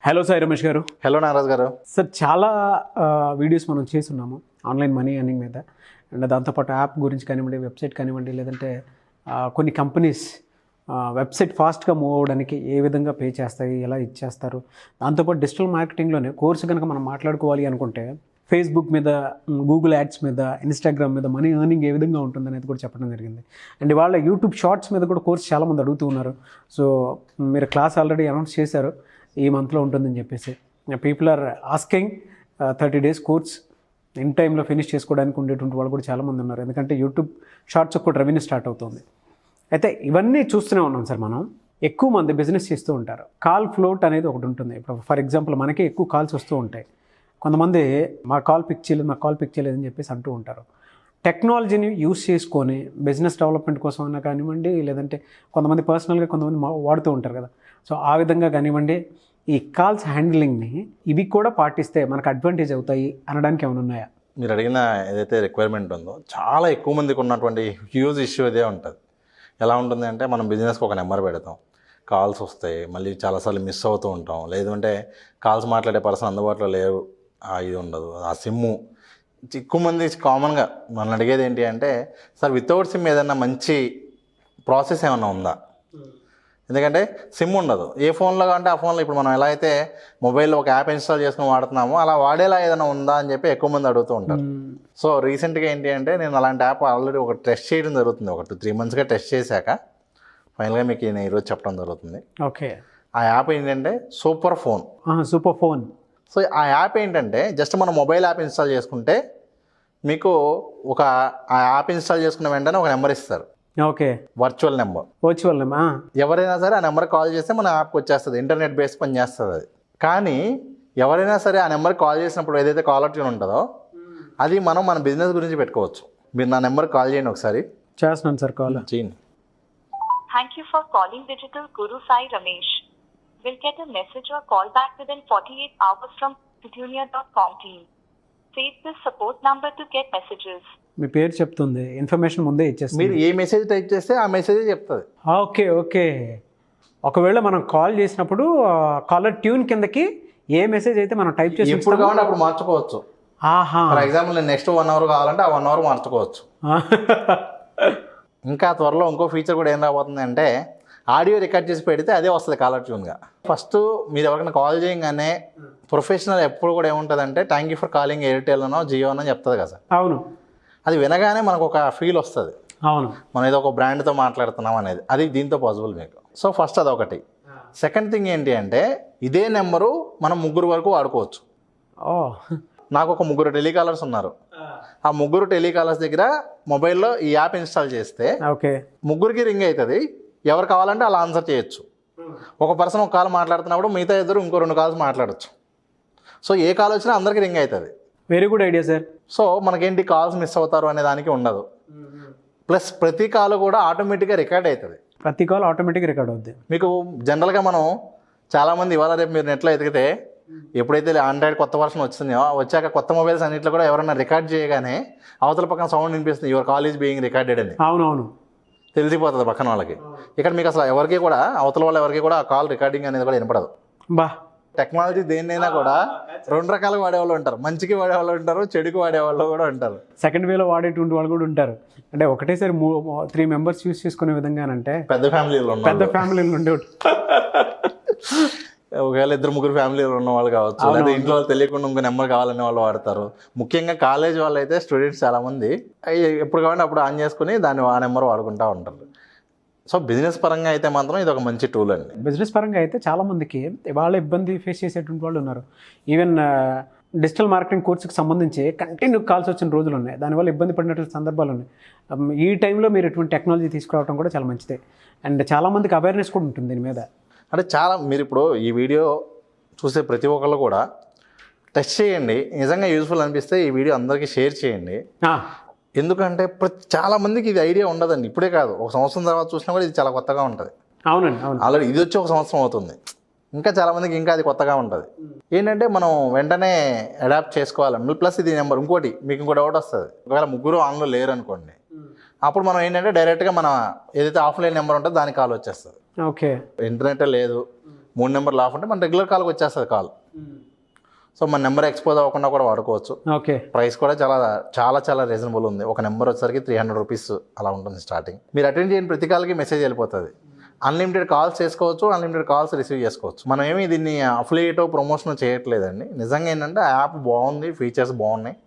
Hello sir Ramesh గారు. Hello నారాజ్ గారు. Sir చాలా వీడియోస్ మనం చేస్తున్నాము ఆన్లైన్ మనీ ఎర్నింగ్ మీద. అండ్ దాంతోపాటు యాప్ గురించి కానివ్వండి, వెబ్సైట్ కానివ్వండి, లేదంటే కొన్ని కంపెనీస్ వెబ్సైట్ ఫాస్ట్గా మూవ్ అవ్వడానికి ఏ విధంగా పే చేస్తాయి, ఎలా ఇచ్చేస్తారు. దాంతోపాటు డిజిటల్ మార్కెటింగ్లోనే కోర్సు కనుక మనం మాట్లాడుకోవాలి అనుకుంటే ఫేస్బుక్ మీద, గూగుల్ యాడ్స్ మీద, ఇన్స్టాగ్రామ్ మీద మనీ ఎర్నింగ్ ఏ విధంగా ఉంటుంది అనేది కూడా చెప్పడం జరిగింది. అండ్ ఇవాళ యూట్యూబ్ షార్ట్స్ మీద కూడా కోర్స్ చాలామంది అడుగుతూ ఉన్నారు. సో మీరు క్లాస్ ఆల్రెడీ అనౌన్స్ చేశారు, ఈ మంత్లో ఉంటుందని చెప్పేసి. People are asking 30 days course in టైంలో ఫినిష్ చేసుకోవడానికి ఉండేటువంటి వాళ్ళు కూడా చాలామంది ఉన్నారు. ఎందుకంటే యూట్యూబ్ షార్ట్స్ కూడా రెవెన్యూ స్టార్ట్ అవుతుంది. అయితే ఇవన్నీ చూస్తూనే ఉన్నాం సార్. మనం ఎక్కువ మంది బిజినెస్ చేస్తూ ఉంటారు. కాల్ ఫ్లోట్ అనేది ఒకటి ఉంటుంది. ఇప్పుడు ఫర్ ఎగ్జాంపుల్ మనకి ఎక్కువ కాల్స్ వస్తూ ఉంటాయి. కొంతమంది మా కాల్ పిక్ చేయలేదు అని చెప్పేసి అంటూ ఉంటారు. టెక్నాలజీని యూస్ చేసుకొని బిజినెస్ డెవలప్మెంట్ కోసం అన్నా కానివ్వండి, లేదంటే కొంతమంది పర్సనల్గా కొంతమంది వాడుతూ ఉంటారు కదా. సో ఆ విధంగా కానివ్వండి, ఈ కాల్స్ హ్యాండ్లింగ్ని ఇవి కూడా పాటిస్తే మనకు అడ్వాంటేజ్ అవుతాయి అనడానికి ఏమైనా ఉన్నాయా? మీరు అడిగిన ఏదైతే రిక్వైర్మెంట్ ఉందో చాలా ఎక్కువ మందికి ఉన్నటువంటి హ్యూజ్ ఇష్యూ ఇదే ఉంటుంది. ఎలా ఉంటుంది అంటే, మనం బిజినెస్కి ఒక నెంబర్ పెడతాం, కాల్స్ వస్తాయి, మళ్ళీ చాలాసార్లు మిస్ అవుతూ ఉంటాం. లేదంటే కాల్స్ మాట్లాడే పర్సన్ అందుబాటులో లేరు, ఇది ఉండదు, ఆ సిమ్ము. ఎక్కువ మంది కామన్గా మనం అడిగేది ఏంటి అంటే, సార్ వితౌట్ సిమ్ ఏదైనా మంచి ప్రాసెస్ ఏమైనా ఉందా? ఎందుకంటే సిమ్ ఉండదు. ఏ ఫోన్లో అంటే ఆ ఫోన్లో ఇప్పుడు మనం ఎలా అయితే మొబైల్లో ఒక యాప్ ఇన్స్టాల్ చేసుకుని వాడుతున్నామో అలా వాడేలా ఏదైనా ఉందా అని చెప్పి ఎక్కువ మంది అడుగుతూ ఉంటారు. సో రీసెంట్గా ఏంటి అంటే, నేను అలాంటి యాప్ ఆల్రెడీ ఒక టెస్ట్ చేయడం జరుగుతుంది. ఒక 2-3 monthsగా టెస్ట్ చేశాక ఫైనల్గా మీకు నేను ఈరోజు చెప్పడం జరుగుతుంది. ఓకే. ఆ యాప్ ఏంటంటే సూపర్ఫోన్. సో ఆ యాప్ ఏంటంటే, జస్ట్ మనం మొబైల్ యాప్ ఇన్స్టాల్ చేసుకుంటే మీకు ఆ యాప్ ఇన్స్టాల్ చేసుకున్న వెంటనే ఒక నెంబర్ ఇస్తారు. ఓకే. Virtual number. ఎవరైనా సరే ఆ నెంబర్కి కాల్ చేస్తే మన యాప్కి వచ్చేస్తుంది. ఇంటర్నెట్ బేస్ పని చేస్తుంది అది. కానీ ఎవరైనా సరే ఆ నెంబర్కి కాల్ చేసినప్పుడు ఏదైతే కాలర్ ట్యూన్ ఉంటుందో అది మనం మన బిజినెస్ గురించి పెట్టుకోవచ్చు. మీరు నా నెంబర్కి కాల్ చేయండి ఒకసారి. చేస్తున్నాను సార్, కాల్ చేయండి. Thank you for calling Digital Guru Sai Ramesh. Will get a message or call back within 48 hours from tutunia.com team. Save this support number to get messages. మీ పేరు చెప్తుంది, ఇన్ఫర్మేషన్ ముందే ఇచ్చేస్తుంది. మీరు ఏ message type చేస్తే ఆ message చెప్తుంది. Okay. ఒకవేళ మనం కాల్ చేసినప్పుడు కాలర్ ట్యూన్ కిందకి ఏ మెసేజ్ అయితే మనం టైప్ చేసి ఎప్పుడు కావాలంటే అప్పుడు మార్చుకోవచ్చు. ఫర్ ఎగ్జాంపుల్ నేను నెక్స్ట్ 1 hour కావాలంటే ఆ 1 hour మార్చుకోవచ్చు. ఇంకా త్వరలో ఇంకో ఫీచర్ కూడా ఏం రాబోతుంది అంటే, ఆడియో రికార్డ్ చేసి పెడితే అదే వస్తుంది కాలర్ ట్యూన్గా. ఫస్ట్ మీరు ఎవరికైనా కాల్ చేయగానే ప్రొఫెషనల్ ఎప్పుడు కూడా ఏముంటుందంటే, thank you for calling Airtel అనో జియో అనో చెప్తుంది కదా సార్. అవును. అది వినగానే మనకు ఒక ఫీల్ వస్తుంది. అవును, మనం ఏదో ఒక బ్రాండ్తో మాట్లాడుతున్నాం అనేది. అది దీంతో పాసిబుల్ మీకు. సో ఫస్ట్ అదొకటి. సెకండ్ థింగ్ ఏంటి అంటే, ఇదే నెంబరు మనం 3 వరకు వాడుకోవచ్చు. నాకు ఒక 3 టెలికాలర్స్ ఉన్నారు. ఆ 3 టెలికాలర్స్ దగ్గర మొబైల్లో ఈ యాప్ ఇన్స్టాల్ చేస్తే ఓకే 3కి రింగ్ అవుతుంది. ఎవరు కావాలంటే అలా ఆన్సర్ చేయొచ్చు. ఒక పర్సన్ ఒక కాల్ మాట్లాడుతున్నప్పుడు మిగతా ఇద్దరు ఇంకో 2 calls మాట్లాడచ్చు. సో ఏ కాల్ వచ్చినా అందరికీ రింగ్ అవుతుంది. Very good idea sir. So మనకేంటి, కాల్స్ మిస్ అవుతారు అనే దానికి ఉండదు. ప్లస్ ప్రతి కాల్ కూడా ఆటోమేటిక్గా రికార్డ్ అవుతుంది. ప్రతి కాల్ ఆటోమేటిక్గా రికార్డ్ అవుద్ది. మీకు జనరల్గా మనం చాలామంది ఇవాళ రేపు మీరు నెట్లో ఎతికితే, ఎప్పుడైతే ఆండ్రాయిడ్ కొత్త వర్షన్ వచ్చిందో వచ్చాక కొత్త మొబైల్స్ అన్నింటిలో కూడా ఎవరైనా రికార్డ్ చేయగానే అవతల పక్కన సౌండ్ వినిపిస్తుంది, your call is being recorded అని. అవునవును, తెలిసిపోతుంది పక్కన వాళ్ళకి. ఇక్కడ మీకు అసలు ఎవరికి కూడా, అవతల వాళ్ళు ఎవరికి కూడా ఆ కాల్ రికార్డింగ్ అనేది కూడా వినపడదు. బా టెక్నాలజీ దేన్నైనా కూడా 2 రకాలుగా వాడేవాళ్ళు ఉంటారు. మంచికి వాడేవాళ్ళు ఉంటారు, చెడుకు వాడేవాళ్ళు కూడా ఉంటారు. సెకండ్ వేలో వాడేటువంటి వాళ్ళు కూడా ఉంటారు. అంటే ఒకటేసారి 3 members యూస్ చేసుకునే విధంగానంటే పెద్ద ఫ్యామిలీలో ఉండే ఒకవేళ 2-3 ఫ్యామిలీలు ఉన్న వాళ్ళు కావచ్చు, లేదా ఇంట్లో వాళ్ళు తెలియకుండా ఇంకో నెంబర్ కావాలనే వాళ్ళు వాడతారు. ముఖ్యంగా కాలేజ్ వాళ్ళు అయితే స్టూడెంట్స్ చాలామంది ఎప్పుడు కావాలంటే అప్పుడు ఆన్ చేసుకుని ఆ నెంబర్ వాడుకుంటూ ఉంటారు. సో బిజినెస్ పరంగా అయితే మాత్రం ఇది ఒక మంచి టూల్ అండి. బిజినెస్ పరంగా అయితే చాలామందికి వాళ్ళ ఇబ్బంది ఫేస్ చేసేటువంటి వాళ్ళు ఉన్నారు. ఈవెన్ డిజిటల్ మార్కెటింగ్ కోర్సుకి సంబంధించి కంటిన్యూ కాల్స్ వచ్చిన రోజులు ఉన్నాయి. దానివల్ల ఇబ్బంది పడినటువంటి సందర్భాలు ఉన్నాయి. ఈ టైంలో మీరు ఎటువంటి టెక్నాలజీ తీసుకురావడం కూడా చాలా మంచిదే. అండ్ చాలామందికి అవేర్నెస్ కూడా ఉంటుంది దీని మీద. అంటే మీరు ఇప్పుడు ఈ వీడియో చూసే ప్రతి ఒక్కళ్ళు కూడా టెస్ట్ చేయండి. నిజంగా యూజ్ఫుల్ అనిపిస్తే ఈ వీడియో అందరికీ షేర్ చేయండి. ఎందుకంటే చాలామందికి ఇది ఐడియా ఉండదండి. ఇప్పుడే కాదు, 1 సంవత్సరం తర్వాత చూసినా కూడా ఇది చాలా కొత్తగా ఉంటుంది. అవునండి, అవును. ఆల్రెడీ ఇది వచ్చి 1 సంవత్సరం అవుతుంది. ఇంకా చాలామందికి ఇంకా అది కొత్తగా ఉంటుంది. ఏంటంటే మనం వెంటనే అడాప్ట్ చేసుకోవాలి. ప్లస్ ఇది నెంబర్. ఇంకోటి మీకు ఇంకో డౌట్ వస్తుంది, ఒకవేళ 3 ఆన్లో లేరు అనుకోండి, అప్పుడు మనం ఏంటంటే డైరెక్ట్గా మన ఏదైతే ఆఫ్లైన్ నెంబర్ ఉంటుందో దానికి కాల్ వచ్చేస్తుంది. ఓకే. ఇంటర్నెట్ లేదు, 3 నెంబర్లు ఆఫ్ ఉంటే మన రెగ్యులర్ కాల్కి వచ్చేస్తుంది కాల్. సో మన నెంబర్ ఎక్స్పోజ్ అవ్వకుండా కూడా వాడుకోవచ్చు. ఓకే. ప్రైస్ కూడా చాలా చాలా చాలా రీజనబుల్ ఉంది. ఒక నెంబర్ వచ్చేసరికి 300 రూపీస్ అలా ఉంటుంది స్టార్టింగ్. మీరు అటెండ్ చేయని ప్రతి కాల్కి మెసేజ్ వెళ్ళిపోతుంది. అన్లిమిటెడ్ కాల్స్ చేసుకోవచ్చు, అన్లిమిటెడ్ కాల్స్ రిసీవ్ చేసుకోవచ్చు. మనం ఏమి దీన్ని అఫిలియేట్ ప్రమోషన్ చేయట్లేదండి. నిజంగా ఏంటంటే ఆ యాప్ బాగుంది, ఫీచర్స్ బాగున్నాయి,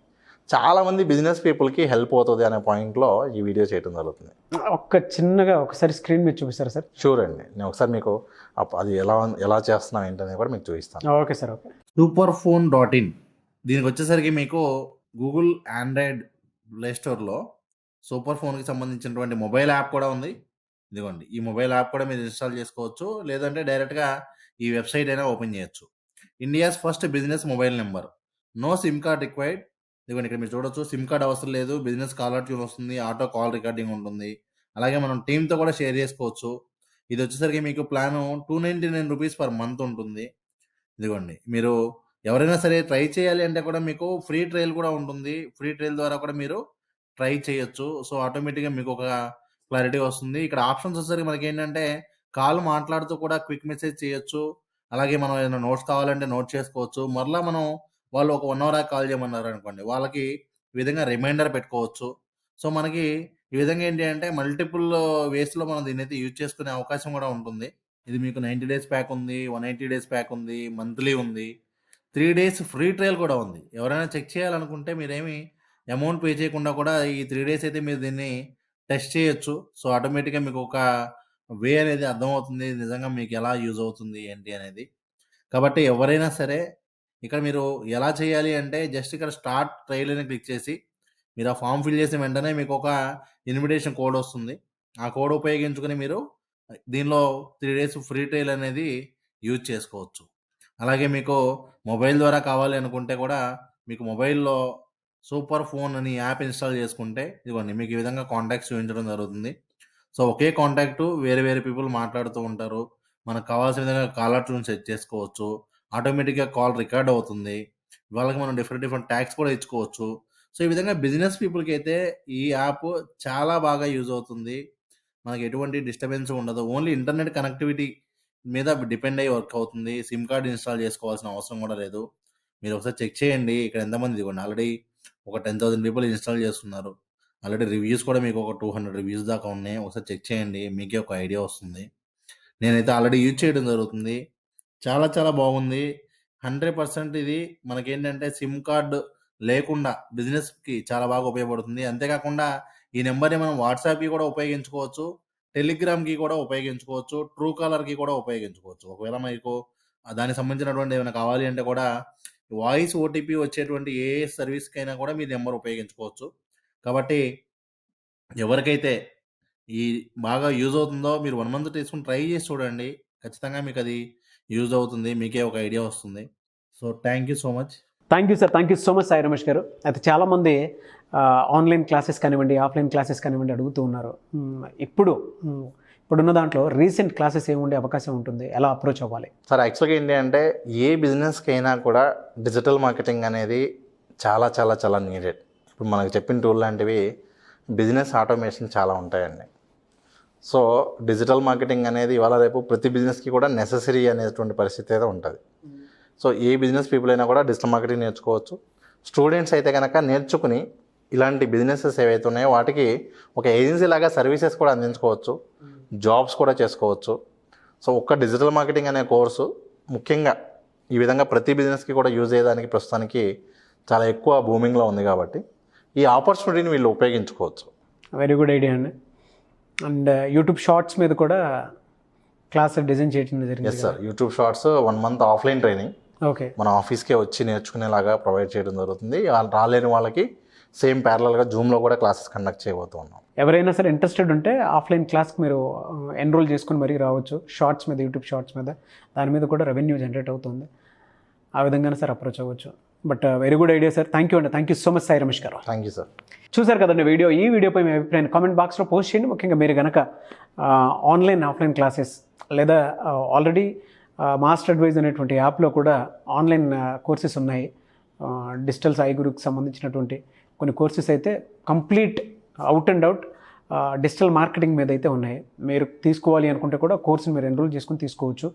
చాలామంది బిజినెస్ పీపుల్కి హెల్ప్ అవుతుంది అనే పాయింట్లో ఈ వీడియో చేయడం జరుగుతుంది. చిన్నగా ఒకసారి స్క్రీన్ మీద చూపిస్తారా సార్? షూర్ అండి, నేను ఒకసారి మీకు అది ఎలా చేస్తున్నాం ఏంటనేది కూడా మీకు చూపిస్తాను. Okay sir. ఓకే. Superfone.in దీనికి వచ్చేసరికి మీకు గూగుల్ ఆండ్రాయిడ్ ప్లే స్టోర్లో సూపర్ ఫోన్కి సంబంధించినటువంటి మొబైల్ యాప్ కూడా ఉంది. ఇదిగోండి, ఈ మొబైల్ యాప్ కూడా మీరు ఇన్స్టాల్ చేసుకోవచ్చు, లేదంటే డైరెక్ట్గా ఈ వెబ్సైట్ అయినా ఓపెన్ చేయొచ్చు. India's first business mobile number, no SIM card required. ఇదిగోండి, ఇక్కడ మీరు చూడొచ్చు, సిమ్ కార్డ్ అవసరం లేదు, బిజినెస్ కాలర్ ట్యూన్ వస్తుంది, ఆటో కాల్ రికార్డింగ్ ఉంటుంది, అలాగే మనం టీంతో కూడా షేర్ చేసుకోవచ్చు. ఇది వచ్చేసరికి మీకు ప్లాన్ 299 రూపీస్ పర్ మంత్ ఉంటుంది. ఇదిగోండి, మీరు ఎవరైనా సరే ట్రై చేయాలి అంటే కూడా మీకు ఫ్రీ ట్రయల్ కూడా ఉంటుంది. ఫ్రీ ట్రయల్ ద్వారా కూడా మీరు ట్రై చేయొచ్చు. సో ఆటోమేటిక్గా మీకు ఒక క్లారిటీ వస్తుంది. ఇక్కడ ఆప్షన్స్ వచ్చేసరికి మనకి ఏంటంటే కాల్ మాట్లాడుతూ కూడా క్విక్ మెసేజ్ చేయొచ్చు, అలాగే మనం ఏదైనా నోట్స్ కావాలంటే నోట్ చేసుకోవచ్చు. మరలా మనం వాళ్ళు ఒక 1 అవర్ కాల్ చేయమన్నారు అనుకోండి, వాళ్ళకి ఈ విధంగా రిమైండర్ పెట్టుకోవచ్చు. సో మనకి ఈ విధంగా ఏంటి అంటే మల్టిపుల్ వేస్లో మనం దీన్ని అయితే యూజ్ చేసుకునే అవకాశం కూడా ఉంటుంది. ఇది మీకు 90 డేస్ ప్యాక్ ఉంది, 180 డేస్ ప్యాక్ ఉంది, మంత్లీ ఉంది, 3 డేస్ ఫ్రీ ట్రయల్ కూడా ఉంది. ఎవరైనా చెక్ చేయాలనుకుంటే మీరేమి అమౌంట్ పే చేయకుండా కూడా ఈ 3 డేస్ అయితే మీరు దీన్ని టెస్ట్ చేయొచ్చు. సో ఆటోమేటిక్గా మీకు ఒక వే అనేది అర్థమవుతుంది, నిజంగా మీకు ఎలా యూజ్ అవుతుంది ఏంటి అనేది. కాబట్టి ఎవరైనా సరే ఇక్కడ మీరు ఎలా చేయాలి అంటే జస్ట్ ఇక్కడ స్టార్ట్ ట్రయల్ అని క్లిక్ చేసి మీరు ఆ ఫామ్ ఫిల్ చేసిన వెంటనే మీకు ఒక ఇన్విటేషన్ కోడ్ వస్తుంది. ఆ కోడ్ ఉపయోగించుకొని మీరు దీనిలో 3 డేస్ ఫ్రీ ట్రయల్ అనేది యూజ్ చేసుకోవచ్చు. అలాగే మీకు మొబైల్ ద్వారా కావాలి అనుకుంటే కూడా మీకు మొబైల్లో సూపర్ ఫోన్ అని యాప్ ఇన్స్టాల్ చేసుకుంటే ఇదిగోండి మీకు ఈ విధంగా కాంటాక్ట్స్ చూపించడం జరుగుతుంది. సో ఒకే కాంటాక్టు వేరే వేరే పీపుల్ మాట్లాడుతూ ఉంటారు. మనకు కావాల్సిన విధంగా కాలర్ ట్యూన్ సెట్ చేసుకోవచ్చు, ఆటోమేటిక్గా కాల్ రికార్డ్ అవుతుంది, వాళ్ళకి మనం డిఫరెంట్ ట్యాగ్స్ కూడా ఇచ్చుకోవచ్చు. సో ఈ విధంగా బిజినెస్ పీపుల్కి అయితే ఈ యాప్ చాలా బాగా యూజ్ అవుతుంది. మనకి ఎటువంటి డిస్టర్బెన్స్ ఉండదు, ఓన్లీ ఇంటర్నెట్ కనెక్టివిటీ మీద డిపెండ్ అయ్యి వర్క్ అవుతుంది. సిమ్ కార్డ్ ఇన్స్టాల్ చేసుకోవాల్సిన అవసరం కూడా లేదు. మీరు ఒకసారి చెక్ చేయండి, ఇక్కడ ఎంతమంది ఇదిగోండి ఆల్రెడీ ఒక 10,000 పీపుల్ ఇన్స్టాల్ చేస్తున్నారు. ఆల్రెడీ రివ్యూస్ కూడా మీకు ఒక 200 రివ్యూస్ దాకా ఉన్నాయి. ఒకసారి చెక్ చేయండి, మీకే ఒక ఐడియా వస్తుంది. నేనైతే ఆల్రెడీ యూజ్ చేయడం జరుగుతుంది, చాలా చాలా బాగుంది. 100% ఇది మనకేంటంటే సిమ్ కార్డ్ లేకుండా బిజినెస్కి చాలా బాగా ఉపయోగపడుతుంది. అంతేకాకుండా ఈ నెంబర్ని మనం వాట్సాప్కి కూడా ఉపయోగించుకోవచ్చు, టెలిగ్రామ్కి కూడా ఉపయోగించుకోవచ్చు, ట్రూ కాలర్కి కూడా ఉపయోగించుకోవచ్చు. ఒకవేళ మీకు దానికి సంబంధించినటువంటి ఏమైనా కావాలి అంటే కూడా వాయిస్ ఓటీపీ వచ్చేటువంటి ఏ సర్వీస్కైనా కూడా మీ నెంబర్ ఉపయోగించుకోవచ్చు. కాబట్టి ఎవరికైతే ఈ బాగా యూజ్ అవుతుందో మీరు 1 మంత్ తీసుకుని ట్రై చేసి చూడండి, ఖచ్చితంగా మీకు అది యూజ్ అవుతుంది, మీకే ఒక ఐడియా వస్తుంది. So thank you so much. Thank you sir, thank you so much Sai Ramesh గారు. అయితే చాలామంది ఆన్లైన్ క్లాసెస్ కానివ్వండి, ఆఫ్లైన్ క్లాసెస్ కానివ్వండి అడుగుతూ ఉన్నారు. ఇప్పుడున్న దాంట్లో రీసెంట్ క్లాసెస్ ఏముండే అవకాశం ఉంటుంది, ఎలా అప్రోచ్ అవ్వాలి? సార్ యాక్చువల్గా ఏంటి అంటే ఏ బిజినెస్కి అయినా కూడా డిజిటల్ మార్కెటింగ్ అనేది చాలా చాలా చాలా నీడెడ్. ఇప్పుడు మనకు చెప్పిన టూల్ లాంటివి బిజినెస్ ఆటోమేషన్ చాలా ఉంటాయండి. సో డిజిటల్ మార్కెటింగ్ అనేది ఇవాళ రేపు ప్రతి బిజినెస్కి కూడా నెససరీ అనేటువంటి పరిస్థితి అయితే ఉంటుంది. సో ఏ బిజినెస్ పీపుల్ అయినా కూడా డిజిటల్ మార్కెటింగ్ నేర్చుకోవచ్చు. స్టూడెంట్స్ అయితే కనుక నేర్చుకుని ఇలాంటి బిజినెసెస్ ఏవైతే ఉన్నాయో వాటికి ఒక ఏజెన్సీ లాగా సర్వీసెస్ కూడా అందించుకోవచ్చు, జాబ్స్ కూడా చేసుకోవచ్చు. సో ఒక్క డిజిటల్ మార్కెటింగ్ అనే కోర్సు ముఖ్యంగా ఈ విధంగా ప్రతి బిజినెస్కి కూడా యూజ్ అయ్యేదానికి ప్రస్తుతానికి చాలా ఎక్కువ బూమింగ్లో ఉంది. కాబట్టి ఈ ఆపర్చునిటీని వీళ్ళు ఉపయోగించుకోవచ్చు. వెరీ గుడ్ ఐడియా అండి. అండ్ యూట్యూబ్ షార్ట్స్ మీద కూడా క్లాస్ డిజైన్ చేయడం జరిగింది. Yes sir, YouTube shorts 1 month offline training okay మన ఆఫీస్కే వచ్చి నేర్చుకునేలాగా ప్రొవైడ్ చేయడం జరుగుతుంది. రాలేని వాళ్ళకి సేమ్ ప్యారలల్గా జూమ్లో కూడా క్లాసెస్ కండక్ట్ చేయబోతున్నాం. ఎవరైనా సరే ఇంట్రెస్టెడ్ ఉంటే ఆఫ్లైన్ క్లాస్కి మీరు ఎన్రోల్ చేసుకుని మరీ రావచ్చు. షార్ట్స్ మీద, యూట్యూబ్ షార్ట్స్ మీద, దాని మీద కూడా రెవెన్యూ జనరేట్ అవుతుంది. ఆ విధంగానే సార్ అప్రోచ్ అవ్వచ్చు. But very good idea sir. Thank you అండి. Thank you so much Sai Ramesh గారు. Thank you sir. చూసారు కదండి వీడియో. ఈ వీడియోపై మీ అభిప్రాయాన్ని కామెంట్ బాక్స్లో పోస్ట్ చేయండి. ముఖ్యంగా మీరు కనుక ఆన్లైన్, ఆఫ్లైన్ క్లాసెస్ లేదా ఆల్రెడీ మాస్టర్ అడ్వైజ్ అనేటువంటి యాప్లో కూడా ఆన్లైన్ కోర్సెస్ ఉన్నాయి. డిజిటల్ సాయి గురుకి సంబంధించినటువంటి కొన్ని కోర్సెస్ అయితే complete out and out digital marketing మీద అయితే ఉన్నాయి. మీరు తీసుకోవాలి అనుకుంటే కూడా కోర్సుని మీరు ఎన్రోల్ చేసుకుని తీసుకోవచ్చు.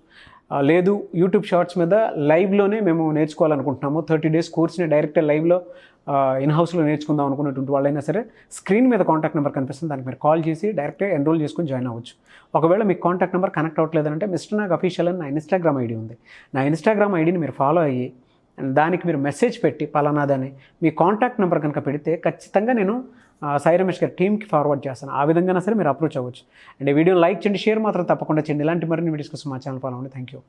లేదు యూట్యూబ్ షార్ట్స్ మీద లైవ్లోనే మేము నేర్చుకోవాలనుకుంటున్నాము, 30 days కోర్స్ని డైరెక్ట్ లైవ్లో ఇన్హౌస్లో నేర్చుకుందాం అనుకున్నటువంటి వాళ్ళైనా సరే స్క్రీన్ మీద కాంటాక్ట్ నెంబర్ కనిపిస్తుంది, దానికి మీరు కాల్ చేసి డైరెక్ట్గా ఎన్రోల్ చేసుకుని జాయిన్ అవ్వచ్చు. ఒకవేళ మీకు కాంటాక్ట్ నెంబర్ కనెక్ట్ అవ్వట్లేదంటే మిస్టర్ నాగ్ అఫీషియల్ అని నా ఇన్స్టాగ్రామ్ ఐడి ఉంది. నా ఇన్స్టాగ్రామ్ ఐడిని మీరు ఫాలో అయ్యి దానికి మీరు మెసేజ్ పెట్టి పలానాదని మీ కాంటాక్ట్ నెంబర్ కనుక పెడితే ఖచ్చితంగా నేను సాయి రమేష్ గారి టీమ్కి ఫార్వర్డ్ చేస్తాను. ఆ విధంగా సరే మీరు అప్రోచ్ అవ్వచ్చు. అండ్ ఈ వీడియో లైక్ చేయండి, షేర్ మాత్రం తప్పకుండా చేయండి. ఇలాంటి మరిన్ని వీడియోస్ కోసం మా ఛానల్ ఫాలో అవ్వండి. Thank you.